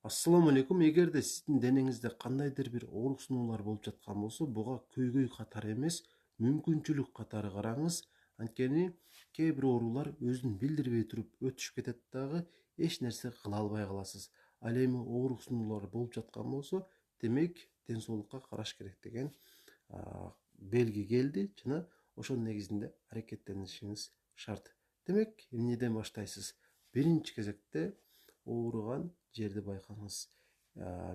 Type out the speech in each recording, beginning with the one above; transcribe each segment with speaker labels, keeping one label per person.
Speaker 1: Ассаламу алейкум. Эгерде сиздин денеңизде кандайдыр бир ооруксунуулар болуп жаткан болсо, буга көйгөй катары эмес, мүмкүнчүлүк катары караңыз. Анткени кээ бир оорулар өзүн билдирбей туруп өтүшүп кетет дагы, эч нерсе кыла албай каласыз. Ал эми ооруксунуулар болуп жаткан болсо, демек ден соолукка караш керек деген белги келди жана ошонун негизинде аракеттенишиңиз шарт. Демек, эмнеден баштайсыз? Биринчи кезекте ооруган жерди байкаңыз.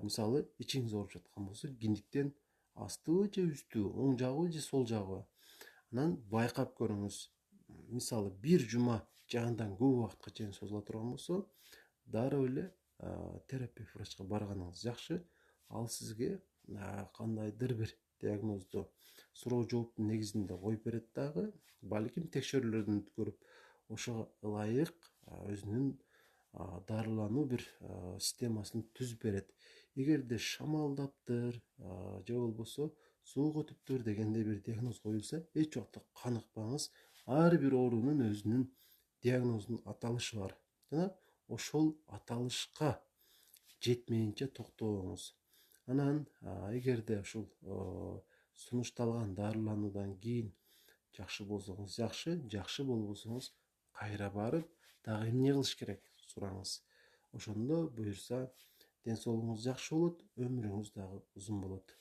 Speaker 1: Мисалы, ичиңиз ооруп жаткан болсо, киндиктен астыбы же үстүбү, оң жагыбы же сол жагыбы. Анан байкап көрүңүз. Мисалы, бир жума же андан көп убакытка чейин созула турган болсо, дароо эле терапевт врачка барганыңыз жакшы. Ал сизге кандайдыр бир диагнозду суроо жооптун негизинде коюп берет дагы, балким текшерүүлөрдөн өткөрүп, ошого ылайык өзүнүн дарылануу бир системасын түзүп берет. Эгерде шамалдаптыр же болбосо суук өтүптүр дегендей бир диагноз коюлса, эч убакта каныкпаңыз. Ар бир оорунун өзүнүн диагнозунун аталышы бар. Жана ошол аталышка жетмейинче токтобоңуз. Анан эгерде ушул сунушталган дарылануудан кийин жакшы болсоңуз жакшы, жакшы болбосоңуз кайра барып, дагы эмне кылыш керек сураңыз. Ошондо буюрса ден соолугуңуз жакшы болот, өмүрүңүз дагы узун болот.